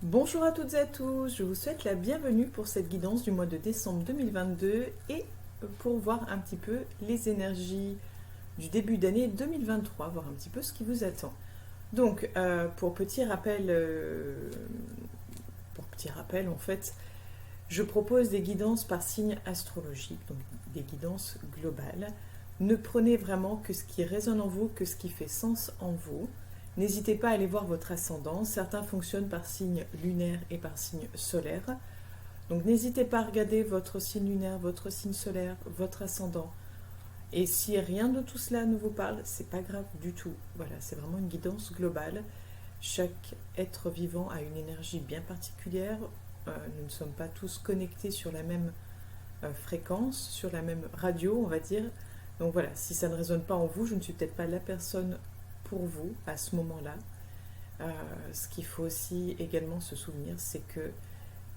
Bonjour à toutes et à tous, je vous souhaite la bienvenue pour cette guidance du mois de décembre 2022 et pour voir un petit peu les énergies du début d'année 2023, voir un petit peu ce qui vous attend. Donc, pour petit rappel en fait, je propose des guidances par signe astrologique, donc des guidances globales. Ne prenez vraiment que ce qui résonne en vous, que ce qui fait sens en vous. N'hésitez pas à aller voir votre ascendant. Certains fonctionnent par signe lunaire et par signe solaire. Donc n'hésitez pas à regarder votre signe lunaire, votre signe solaire, votre ascendant. Et si rien de tout cela ne vous parle, c'est pas grave du tout. Voilà, c'est vraiment une guidance globale. Chaque être vivant a une énergie bien particulière. Nous ne sommes pas tous connectés sur la même fréquence, sur la même radio, on va dire. Donc voilà, si ça ne résonne pas en vous, je ne suis peut-être pas la personne pour vous à ce moment-là. Ce qu'il faut aussi également se souvenir, c'est que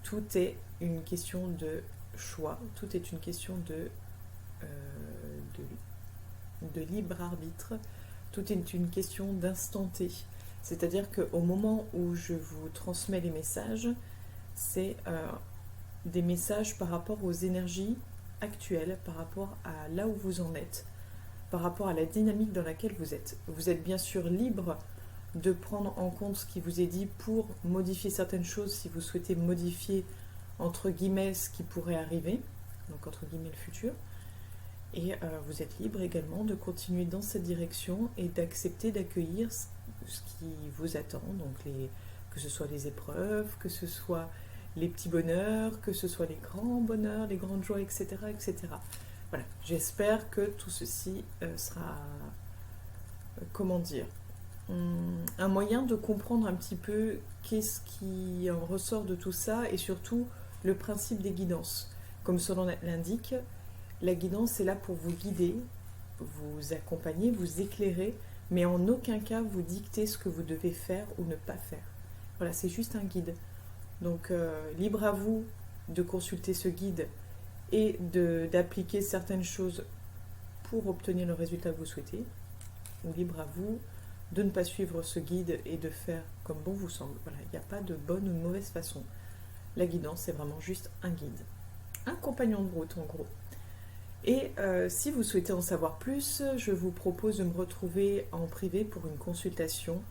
tout est une question de choix, tout est une question euh, de libre arbitre, tout est une question d'instant T. C'est-à-dire qu'au moment où je vous transmets les messages, c'est des messages par rapport aux énergies actuelles, par rapport à là où vous en êtes, par rapport à la dynamique dans laquelle vous êtes. Vous êtes bien sûr libre de prendre en compte ce qui vous est dit pour modifier certaines choses si vous souhaitez modifier entre guillemets ce qui pourrait arriver, donc entre guillemets le futur. Et vous êtes libre également de continuer dans cette direction et d'accepter d'accueillir ce qui vous attend, donc que ce soit les épreuves, que ce soit les petits bonheurs, que ce soit les grands bonheurs, les grandes joies, etc. etc. Voilà, j'espère que tout ceci sera, comment dire, un moyen de comprendre un petit peu qu'est-ce qui en ressort de tout ça et surtout le principe des guidances. Comme son nom l'indique, la guidance est là pour vous guider, vous accompagner, vous éclairer, mais en aucun cas vous dicter ce que vous devez faire ou ne pas faire. Voilà, c'est juste un guide. Donc libre à vous de consulter ce guide et d'appliquer certaines choses pour obtenir le résultat que vous souhaitez, ou libre à vous de ne pas suivre ce guide et de faire comme bon vous semble. Voilà, il n'y a pas de bonne ou de mauvaise façon. La guidance, c'est vraiment juste un guide. Un compagnon de route, en gros. Et si vous souhaitez en savoir plus, je vous propose de me retrouver en privé pour une consultation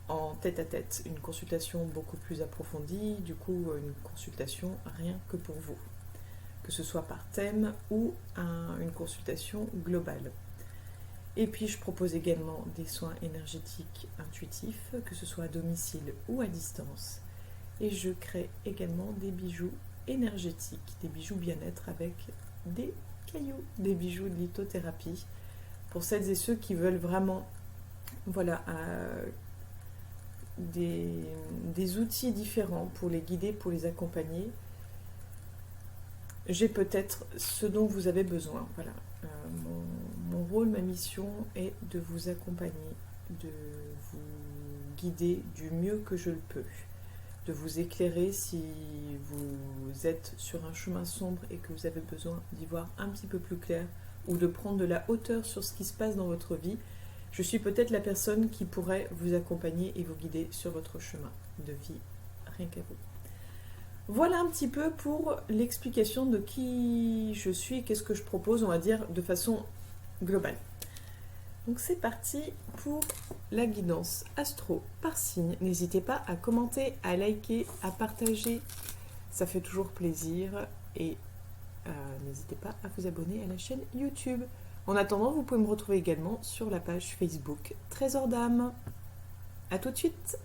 en tête-à-tête. Une consultation beaucoup plus approfondie, du coup une consultation rien que pour vous. Que ce soit par thème ou une consultation globale. Et puis je propose également des soins énergétiques intuitifs, que ce soit à domicile ou à distance. Et je crée également des bijoux énergétiques, des bijoux bien-être avec des cailloux, des bijoux de lithothérapie. Pour celles et ceux qui veulent vraiment voilà, des outils différents pour les guider, pour les accompagner, j'ai peut-être ce dont vous avez besoin. Voilà. Mon rôle, ma mission est de vous accompagner, de vous guider du mieux que je le peux, de vous éclairer si vous êtes sur un chemin sombre et que vous avez besoin d'y voir un petit peu plus clair ou de prendre de la hauteur sur ce qui se passe dans votre vie. Je suis peut-être la personne qui pourrait vous accompagner et vous guider sur votre chemin de vie, rien qu'à vous. Voilà un petit peu pour l'explication de qui je suis et qu'est-ce que je propose, on va dire, de façon globale. Donc c'est parti pour la guidance astro par signe. N'hésitez pas à commenter, à liker, à partager, ça fait toujours plaisir. Et n'hésitez pas à vous abonner à la chaîne YouTube. En attendant, vous pouvez me retrouver également sur la page Facebook Trésor d'âme. A tout de suite.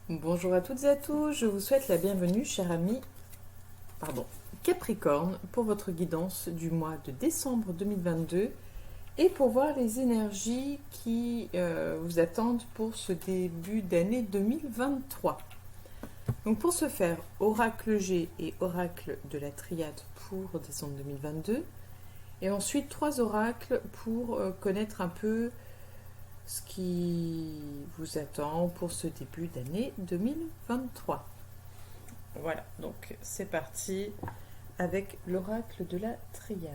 Bonjour à toutes et à tous, je vous souhaite la bienvenue, chers amis, Capricorne, pour votre guidance du mois de décembre 2022 et pour voir les énergies qui vous attendent pour ce début d'année 2023. Donc pour ce faire, oracle G et oracle de la triade pour décembre 2022 et ensuite 3 oracles pour connaître un peu ce qui vous attend pour ce début d'année 2023. Voilà, donc c'est parti avec l'oracle de la triade.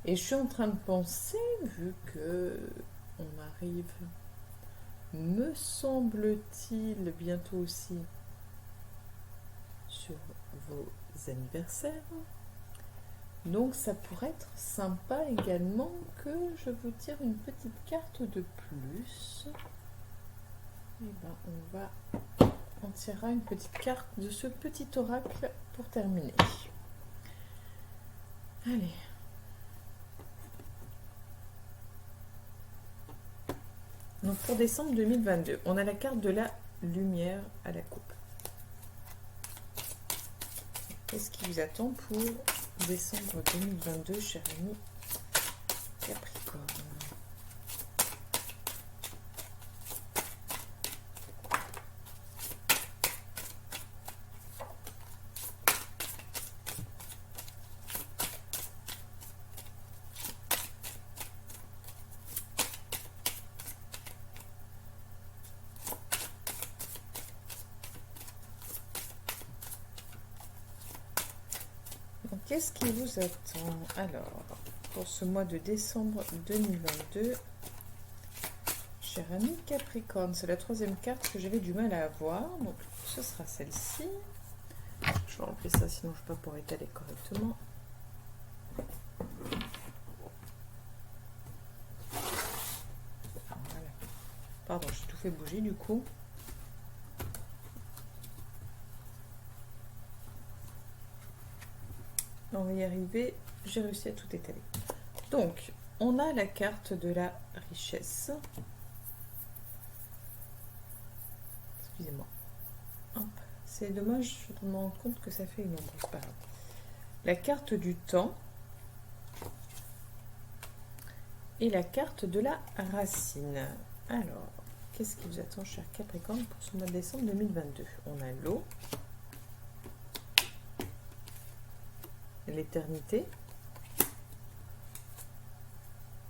Et je suis en train de penser, vu que on arrive, me semble-t-il, bientôt aussi sur vos anniversaires. Donc ça pourrait être sympa également que je vous tire une petite carte de plus. Et ben on tirera une petite carte de ce petit oracle pour terminer. Allez. Donc pour décembre 2022, on a la carte de la lumière à la coupe. Qu'est-ce qui vous attend pour décembre 2022, cher ami Capricorne? Qu'est-ce qui vous attend? Alors, pour ce mois de décembre 2022, cher ami Capricorne, c'est la troisième carte que j'avais du mal à avoir, donc ce sera celle-ci. Je vais enlever ça, sinon je ne peux pas pouvoir étaler correctement. Voilà. Pardon, j'ai tout fait bouger du coup. On va y arriver, j'ai réussi à tout étaler. Donc, on a la carte de la richesse. Excusez-moi. C'est dommage de me rendre compte que ça fait une ombre, c'est pas grave. La carte du temps. Et la carte de la racine. Alors, qu'est-ce qui vous attend, cher Capricorne, pour ce mois de décembre 2022? On a l'eau. L'éternité,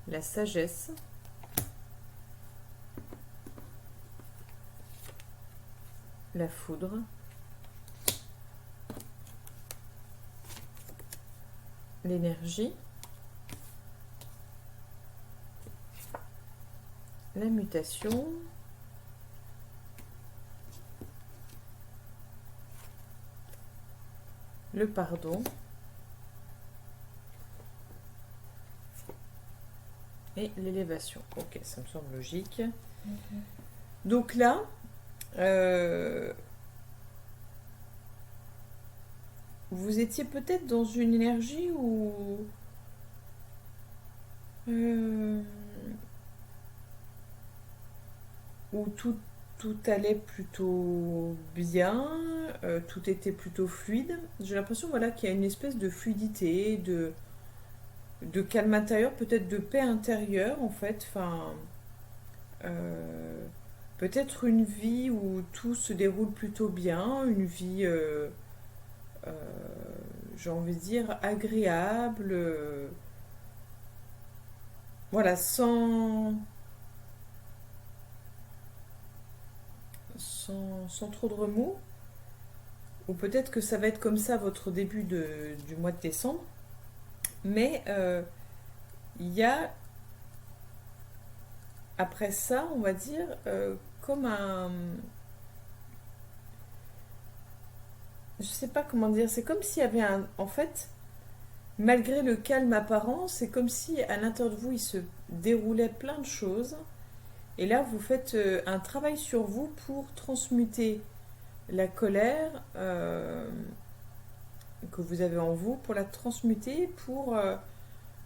la sagesse, la foudre, l'énergie, la mutation, le pardon, et l'élévation. Ok, ça me semble logique. Donc là, vous étiez peut-être dans une énergie où tout allait plutôt bien, tout était plutôt fluide. J'ai l'impression, voilà, qu'il y a une espèce de fluidité, de calme intérieur, peut-être de paix intérieure en fait, enfin peut-être une vie où tout se déroule plutôt bien, une vie j'ai envie de dire agréable, voilà, sans trop de remous, ou peut-être que ça va être comme ça votre début du mois de décembre. Mais il y a, après ça, on va dire, comme un... Je sais pas comment dire, c'est comme s'il y avait un... En fait, malgré le calme apparent, c'est comme si à l'intérieur de vous, il se déroulait plein de choses. Et là, vous faites un travail sur vous pour transmuter la colère que vous avez en vous, pour la transmuter, pour...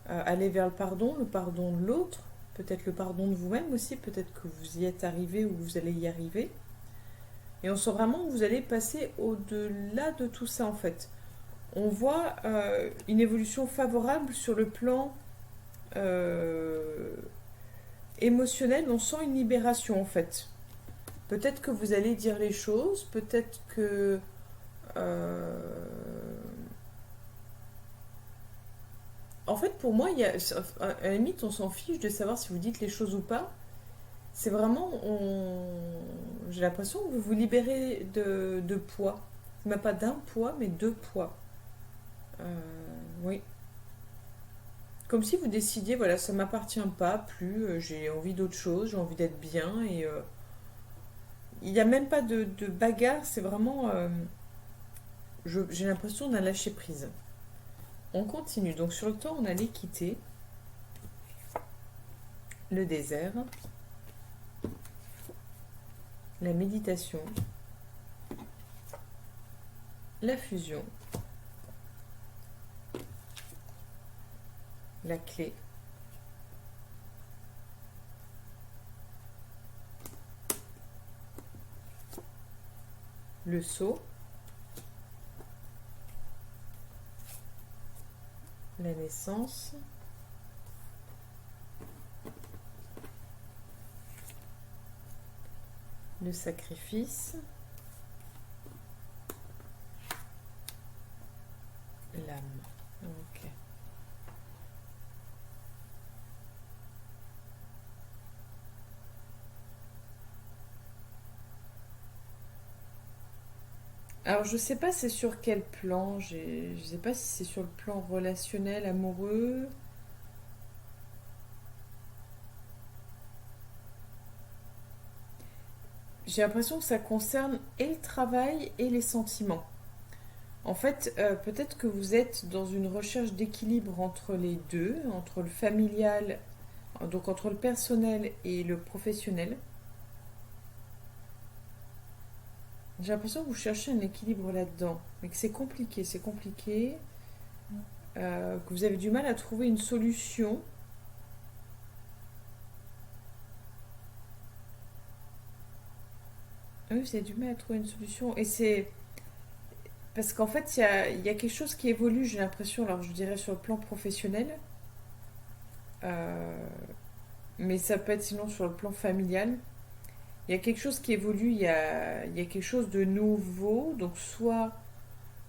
aller vers le pardon de l'autre, peut-être le pardon de vous-même aussi, peut-être que vous y êtes arrivé ou vous allez y arriver. Et on sent vraiment que vous allez passer au-delà de tout ça en fait. On voit une évolution favorable sur le plan émotionnel, on sent une libération en fait. Peut-être que vous allez dire les choses, peut-être que... En fait, pour moi, à la limite, on s'en fiche de savoir si vous dites les choses ou pas. C'est vraiment, j'ai l'impression que vous vous libérez de poids. Mais pas d'un poids, mais deux poids. Oui. Comme si vous décidiez, voilà, ça m'appartient pas plus, j'ai envie d'autre chose, j'ai envie d'être bien. Et il n'y a même pas de bagarre, c'est vraiment... j'ai l'impression d'un lâcher prise. On continue. Donc sur le temps, on a l'équité, le désert, la méditation, la fusion, la clé, le sceau, la naissance, le sacrifice, l'âme. Ok. Alors, je sais pas c'est sur quel plan. Je sais pas si c'est sur le plan relationnel, amoureux. J'ai l'impression que ça concerne et le travail et les sentiments. En fait, peut-être que vous êtes dans une recherche d'équilibre entre les deux, entre le familial, donc entre le personnel et le professionnel. J'ai l'impression que vous cherchez un équilibre là-dedans, mais que c'est compliqué, que vous avez du mal à trouver une solution. Ah oui, vous avez du mal à trouver une solution. Et c'est parce qu'en fait, il y a quelque chose qui évolue, j'ai l'impression, alors je dirais sur le plan professionnel, euh, mais ça peut être sinon sur le plan familial. Il y a quelque chose qui évolue, il y a quelque chose de nouveau, donc soit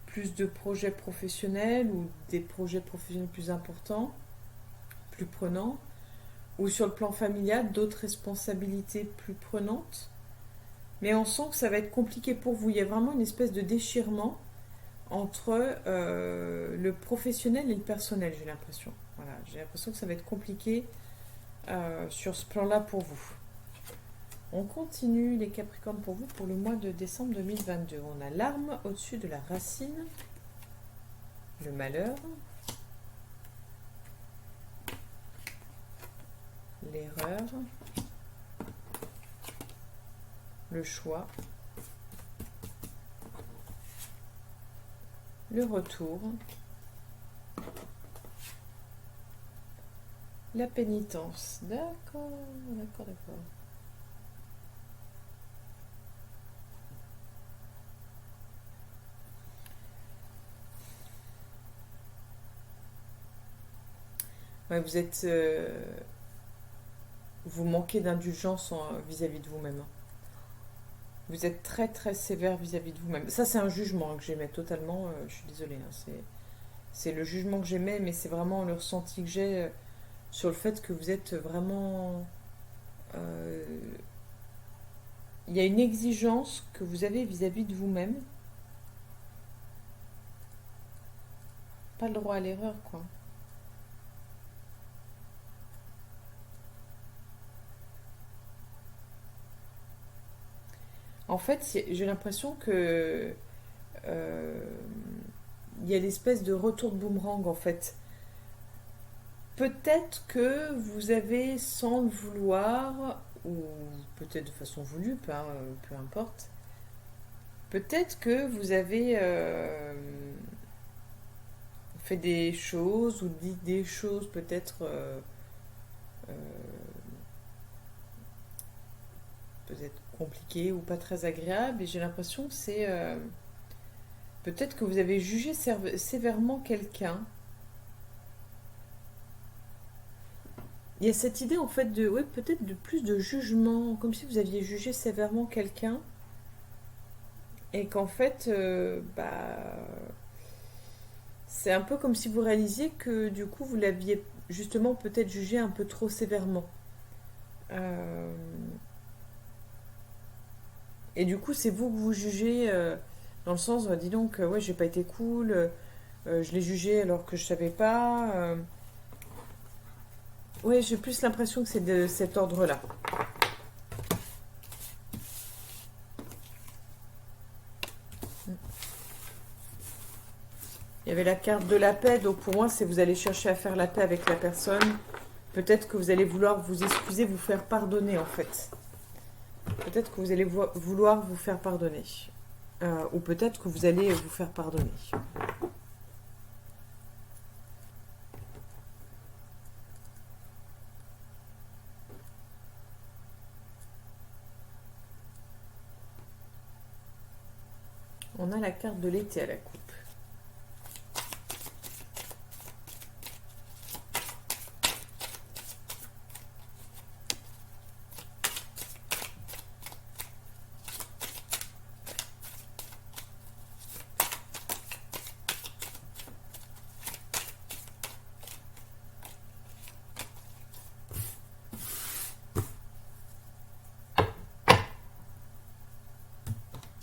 plus de projets professionnels ou des projets professionnels plus importants, plus prenants, ou sur le plan familial, d'autres responsabilités plus prenantes. Mais on sent que ça va être compliqué pour vous. Il y a vraiment une espèce de déchirement entre le professionnel et le personnel, j'ai l'impression. Voilà, j'ai l'impression que ça va être compliqué sur ce plan-là pour vous. On continue les Capricornes pour vous pour le mois de décembre 2022. On a l'arme au-dessus de la racine, le malheur, l'erreur, le choix, le retour, la pénitence. D'accord, d'accord, d'accord. Ouais, vous manquez d'indulgence vis-à-vis de vous-même. Vous êtes très très sévère vis-à-vis de vous-même. Ça, c'est un jugement que j'émets totalement. Je suis désolée. C'est le jugement que j'émets, mais c'est vraiment le ressenti que j'ai sur le fait que vous êtes vraiment. euh, Il y a une exigence que vous avez vis-à-vis de vous-même. Pas le droit à l'erreur, quoi. En fait, j'ai l'impression que euh, il y a l'espèce de retour de boomerang en fait. Peut-être que vous avez, sans le vouloir, ou peut-être de façon voulue, peu importe, peut-être que vous avez fait des choses ou dit des choses peut-être euh, peut-être compliquées ou pas très agréables, et j'ai l'impression que c'est peut-être que vous avez jugé sévèrement quelqu'un. Il y a cette idée en fait de, ouais, peut-être de plus de jugement, comme si vous aviez jugé sévèrement quelqu'un et qu'en fait, c'est un peu comme si vous réalisiez que du coup vous l'aviez justement peut-être jugé un peu trop sévèrement. Euh, et du coup, c'est vous que vous jugez dans le sens, dis donc, ouais, j'ai pas été cool, je l'ai jugé alors que je savais pas. Ouais, j'ai plus l'impression que c'est de cet ordre-là. Il y avait la carte de la paix, donc pour moi, c'est vous allez chercher à faire la paix avec la personne. Peut-être que vous allez vouloir vous excuser, vous faire pardonner en fait. Peut-être que vous allez vouloir vous faire pardonner. Ou peut-être que vous allez vous faire pardonner. On a la carte de l'été à la coupe.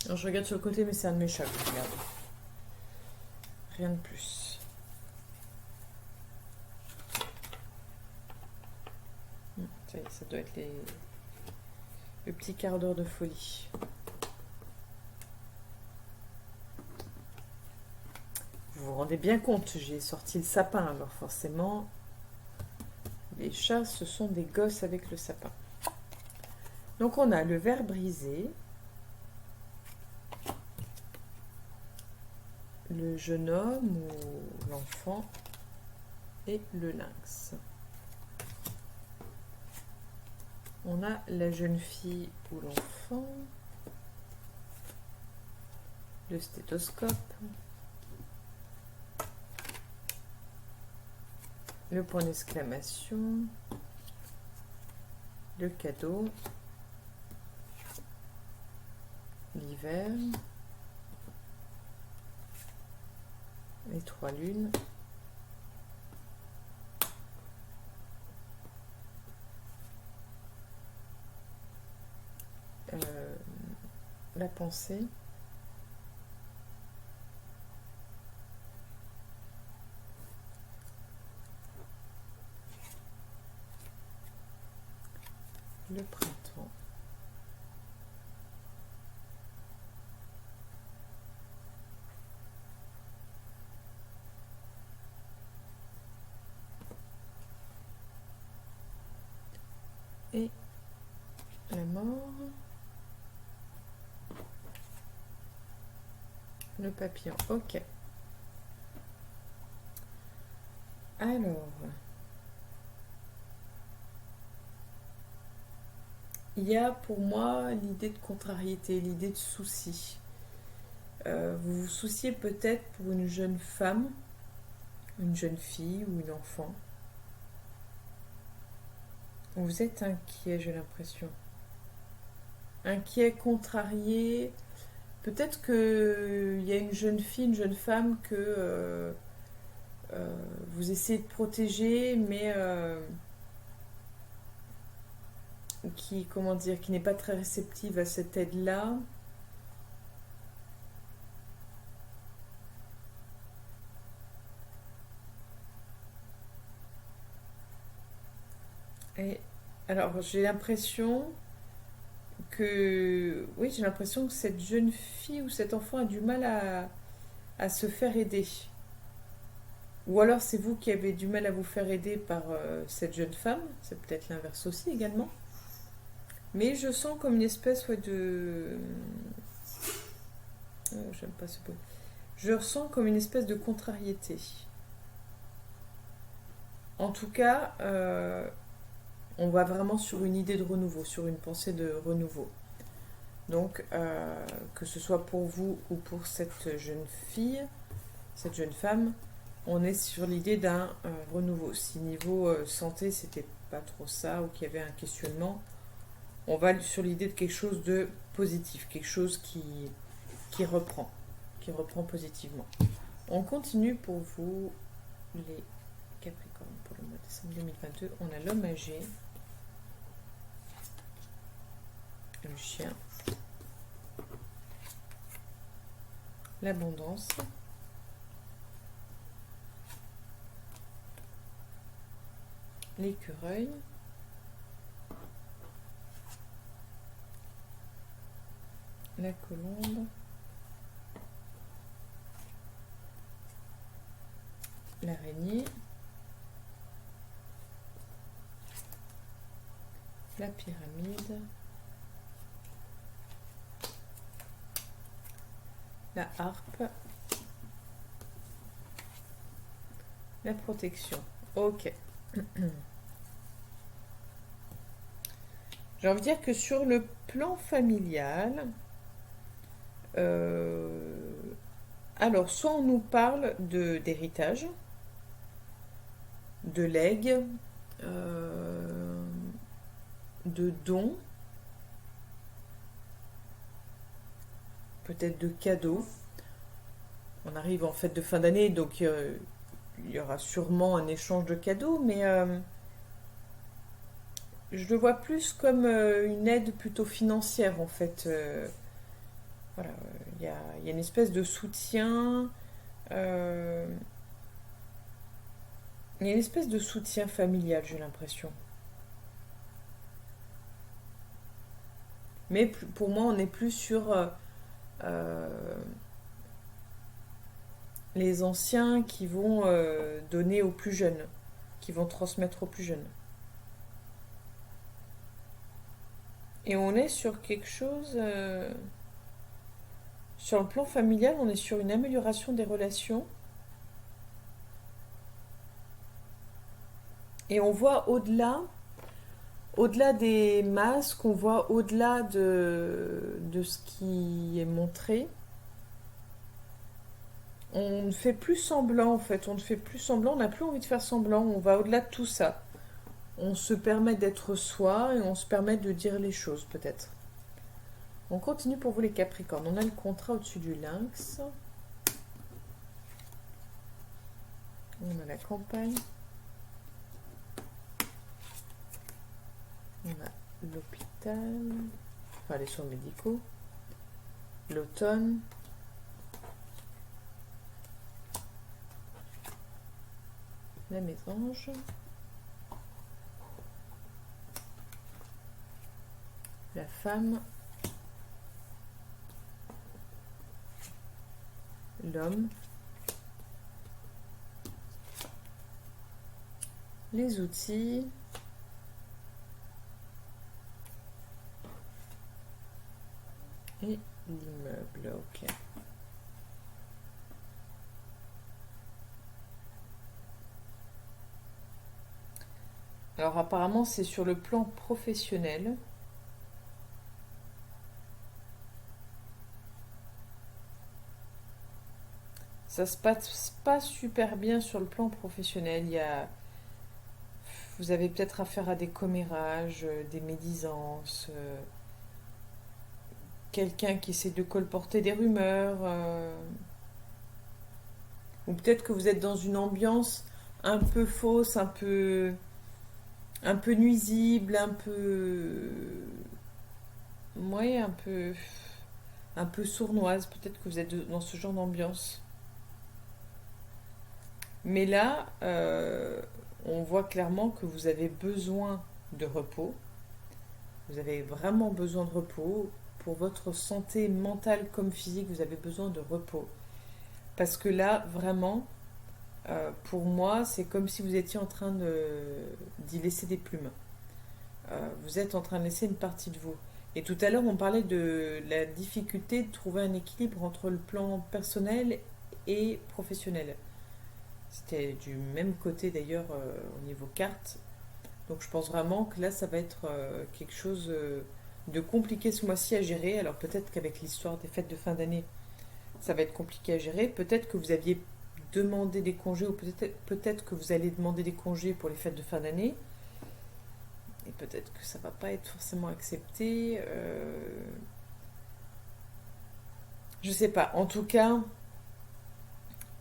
Alors je regarde sur le côté, mais c'est un de mes chats que je regarde. Rien de plus. Ça y est, ça doit être le petit quart d'heure de folie. Vous vous rendez bien compte, j'ai sorti le sapin, alors forcément, les chats, ce sont des gosses avec le sapin. Donc on a le verre brisé, le jeune homme ou l'enfant et le lynx. On a la jeune fille ou l'enfant, le stéthoscope, le point d'exclamation, le cadeau, l'hiver, les trois lunes, la pensée, le printemps, et la mort, le papillon. Ok. Alors, il y a pour moi l'idée de contrariété, l'idée de souci. Vous vous souciez peut-être pour une jeune femme, une jeune fille ou une enfant. Vous êtes inquiet, j'ai l'impression. Inquiet, contrarié. Peut-être qu'il y a une jeune fille, une jeune femme que vous essayez de protéger, mais qui, comment dire, qui n'est pas très réceptive à cette aide-là. Et alors, j'ai l'impression oui, j'ai l'impression que cette jeune fille ou cet enfant a du mal à se faire aider. Ou alors c'est vous qui avez du mal à vous faire aider par cette jeune femme. C'est peut-être l'inverse aussi également. Mais je sens comme une espèce de... j'aime pas ce mot. Je ressens comme une espèce de contrariété. En tout cas, on va vraiment sur une idée de renouveau, sur une pensée de renouveau. Donc, que ce soit pour vous ou pour cette jeune fille, cette jeune femme, on est sur l'idée d'un renouveau. Si niveau santé, c'était pas trop ça ou qu'il y avait un questionnement, on va sur l'idée de quelque chose de positif, quelque chose qui reprend positivement. On continue pour vous, les Capricornes, pour le mois de décembre 2022. On a l'homme âgé, le chien, l'abondance, l'écureuil, la colombe, l'araignée, la pyramide, la harpe, la protection. Ok. J'ai envie de dire que sur le plan familial, alors soit on nous parle d'héritage, de legs, de dons, peut-être de cadeaux. On arrive en fête de fin d'année, donc il y aura sûrement un échange de cadeaux, mais je le vois plus comme une aide plutôt financière en fait. Voilà, il y a une espèce de soutien, il y a une espèce de soutien familial, j'ai l'impression. Mais pour moi, on n'est plus sur les anciens qui vont donner aux plus jeunes, qui vont transmettre aux plus jeunes. Et on est sur quelque chose, sur le plan familial, on est sur une amélioration des relations. Et on voit au-delà des masques, on voit au-delà de ce qui est montré. On ne fait plus semblant en fait, on ne fait plus semblant, on n'a plus envie de faire semblant, on va au-delà de tout ça. On se permet d'être soi et on se permet de dire les choses peut-être. On continue pour vous les Capricornes. On a le contrat au-dessus du lynx. On a la campagne. On a l'hôpital. Enfin, les soins médicaux. L'automne. La mésange. La femme. L'homme. Les outils. Et l'immeuble, ok. Alors apparemment c'est sur le plan professionnel. Ça se passe pas super bien sur le plan professionnel. Vous avez peut-être affaire à des commérages, des médisances, quelqu'un qui essaie de colporter des rumeurs, ou peut-être que vous êtes dans une ambiance un peu fausse, un peu nuisible, ouais, un peu sournoise. Peut-être que vous êtes dans ce genre d'ambiance. Mais là, on voit clairement que vous avez besoin de repos. Vous avez vraiment besoin de repos. Pour votre santé mentale comme physique, vous avez besoin de repos. Parce que là, vraiment, pour moi, c'est comme si vous étiez en train d'y laisser des plumes. Vous êtes en train de laisser une partie de vous. Et tout à l'heure, on parlait de la difficulté de trouver un équilibre entre le plan personnel et professionnel. C'était du même côté d'ailleurs au niveau carte. Donc je pense vraiment que là, ça va être quelque chose de compliqué ce mois-ci à gérer. Alors peut-être qu'avec l'histoire des fêtes de fin d'année, ça va être compliqué à gérer. Peut-être que vous aviez demandé des congés ou peut-être que vous allez demander des congés pour les fêtes de fin d'année. Et peut-être que ça va pas être forcément accepté. Je sais pas. En tout cas,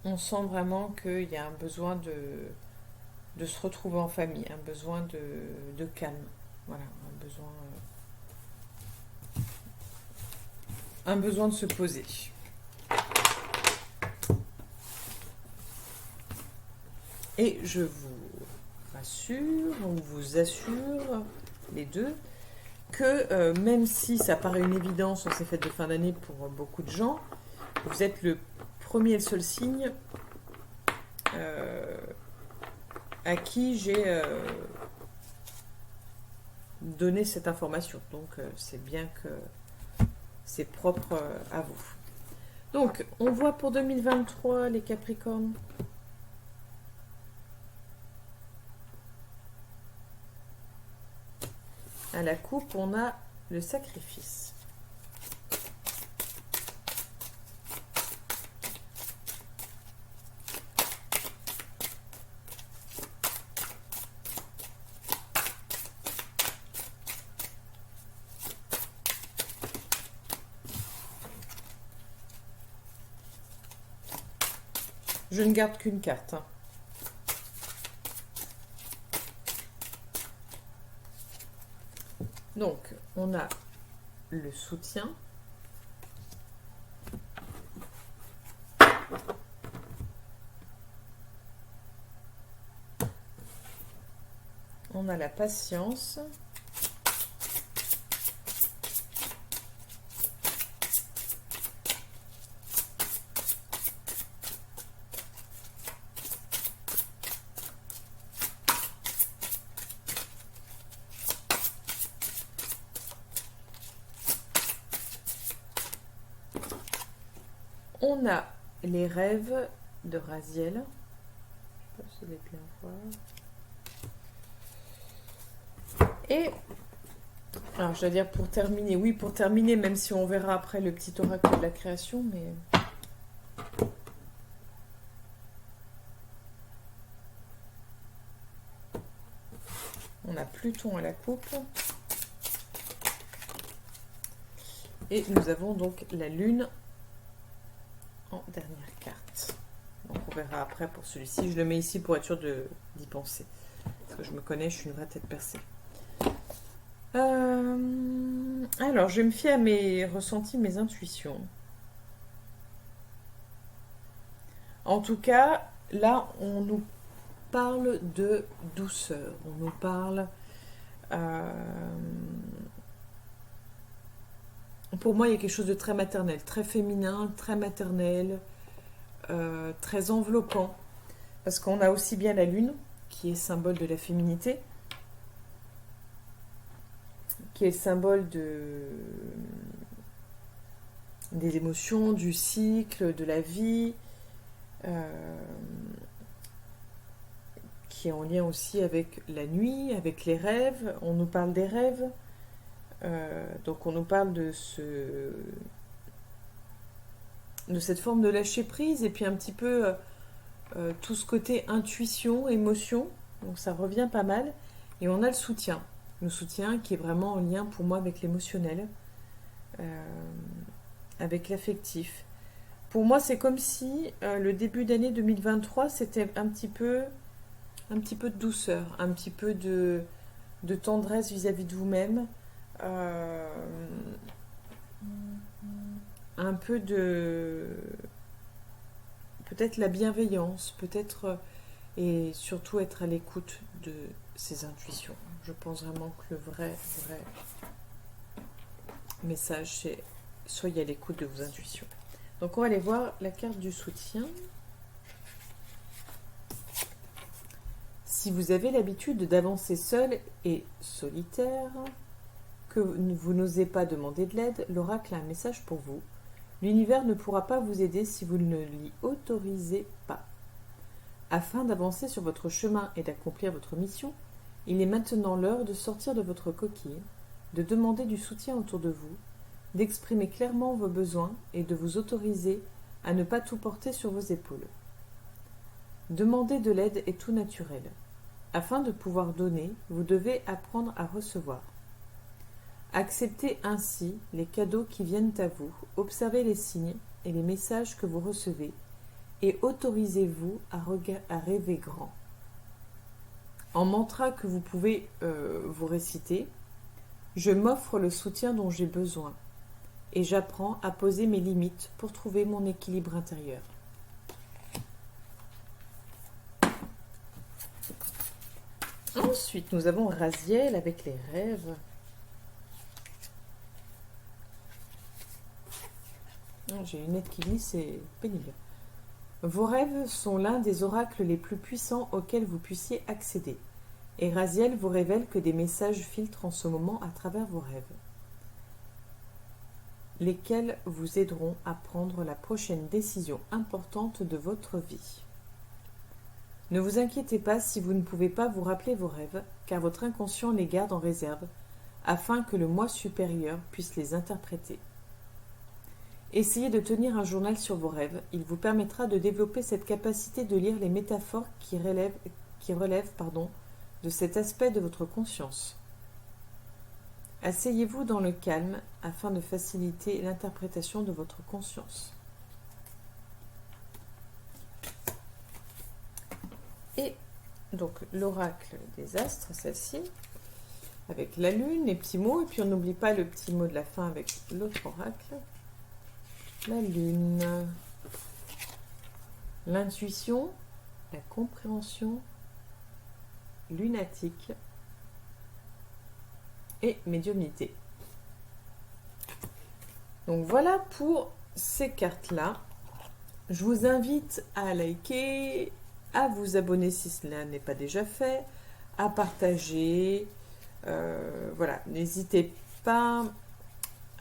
on sent vraiment qu'il y a un besoin de se retrouver en famille, un besoin de calme. Voilà, un besoin de se poser. Et je vous rassure, on vous assure, les deux, que même si ça paraît une évidence en ces fêtes de fin d'année pour beaucoup de gens, vous êtes le premier et le seul signe à qui j'ai donné cette information. Donc c'est bien que c'est propre à vous. Donc on voit pour 2023 les Capricornes. À la coupe, on a le sacrifice. Je ne garde qu'une carte. Donc, on a le soutien. On a la patience. On a les rêves de Raziel. Je ne sais pas si vous allez bien voir. Et, alors je dois dire pour terminer, oui pour terminer, même si on verra après le petit oracle de la création, mais... On a Pluton à la coupe. Et nous avons donc la Lune en dernière carte. Donc on verra après pour celui-ci. Je le mets ici pour être sûr d'y penser. Parce que je me connais, je suis une vraie tête percée. Alors, je me fie à mes ressentis, mes intuitions. En tout cas, là, on nous parle de douceur. On nous parle... pour moi, il y a quelque chose de très maternel, très féminin, très maternel, très enveloppant. Parce qu'on a aussi bien la Lune, qui est symbole de la féminité, qui est symbole des émotions, du cycle, de la vie, qui est en lien aussi avec la nuit, avec les rêves. On nous parle des rêves. Donc on nous parle de cette forme de lâcher prise et puis un petit peu tout ce côté intuition, émotion. Donc ça revient pas mal. Et on a le soutien qui est vraiment en lien pour moi avec l'émotionnel, avec l'affectif. Pour moi, c'est comme si le début d'année 2023, c'était un petit peu de douceur, un petit peu de tendresse vis-à-vis de vous-même, un peu de peut-être la bienveillance, peut-être et surtout être à l'écoute de ses intuitions. Je pense vraiment que le vrai message, c'est soyez à l'écoute de vos intuitions. Donc on va aller voir la carte du soutien. Si vous avez l'habitude d'avancer seul et solitaire, que vous n'osez pas demander de l'aide, l'oracle a un message pour vous. L'univers ne pourra pas vous aider si vous ne l'y autorisez pas. Afin d'avancer sur votre chemin et d'accomplir votre mission, il est maintenant l'heure de sortir de votre coquille, de demander du soutien autour de vous, d'exprimer clairement vos besoins et de vous autoriser à ne pas tout porter sur vos épaules. Demander de l'aide est tout naturel. Afin de pouvoir donner, vous devez apprendre à recevoir. Acceptez ainsi les cadeaux qui viennent à vous, observez les signes et les messages que vous recevez et autorisez-vous à rêver grand. En mantra que vous pouvez vous réciter, je m'offre le soutien dont j'ai besoin et j'apprends à poser mes limites pour trouver mon équilibre intérieur. Ensuite, nous avons Raziel avec les rêves. J'ai une lettre qui lit, c'est pénible. Vos rêves sont l'un des oracles les plus puissants auxquels vous puissiez accéder. Et Raziel vous révèle que des messages filtrent en ce moment à travers vos rêves, lesquels vous aideront à prendre la prochaine décision importante de votre vie. Ne vous inquiétez pas si vous ne pouvez pas vous rappeler vos rêves, car votre inconscient les garde en réserve, afin que le moi supérieur puisse les interpréter. Essayez de tenir un journal sur vos rêves, il vous permettra de développer cette capacité de lire les métaphores qui relèvent de cet aspect de votre conscience. Asseyez-vous dans le calme afin de faciliter l'interprétation de votre conscience. Et donc l'oracle des astres, celle-ci, avec la lune, les petits mots, et puis on n'oublie pas le petit mot de la fin avec l'autre oracle. La lune, l'intuition, la compréhension, lunatique et médiumnité. Donc voilà pour ces cartes-là. Je vous invite à liker, à vous abonner si cela n'est pas déjà fait, à partager. Voilà, n'hésitez pas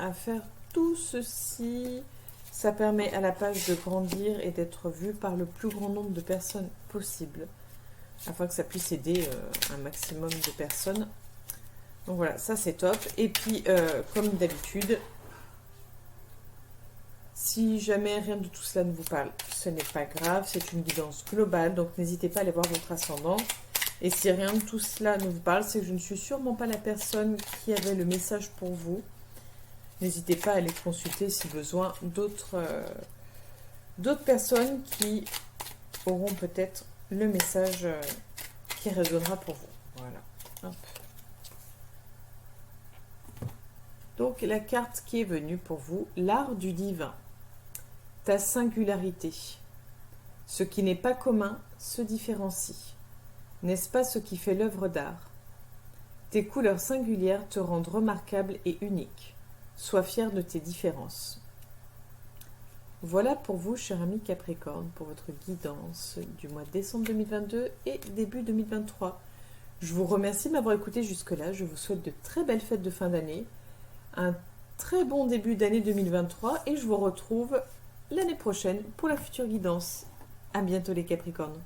à faire tout ceci. Ça permet à la page de grandir et d'être vue par le plus grand nombre de personnes possible, afin que ça puisse aider un maximum de personnes. Donc voilà, ça c'est top. Et puis, comme d'habitude, si jamais rien de tout cela ne vous parle, ce n'est pas grave, c'est une guidance globale, donc n'hésitez pas à aller voir votre ascendant. Et si rien de tout cela ne vous parle, c'est que je ne suis sûrement pas la personne qui avait le message pour vous. N'hésitez pas à aller consulter si besoin d'autres personnes qui auront peut-être le message qui résonnera pour vous. Voilà. Hop. Donc la carte qui est venue pour vous, l'art du divin. Ta singularité. Ce qui n'est pas commun se différencie. N'est-ce pas ce qui fait l'œuvre d'art? Tes couleurs singulières te rendent remarquable et unique. Sois fier de tes différences. Voilà pour vous, cher ami Capricorne, pour votre guidance du mois de décembre 2022 et début 2023. Je vous remercie de m'avoir écouté jusque-là. Je vous souhaite de très belles fêtes de fin d'année, un très bon début d'année 2023 et je vous retrouve l'année prochaine pour la future guidance. À bientôt les Capricornes.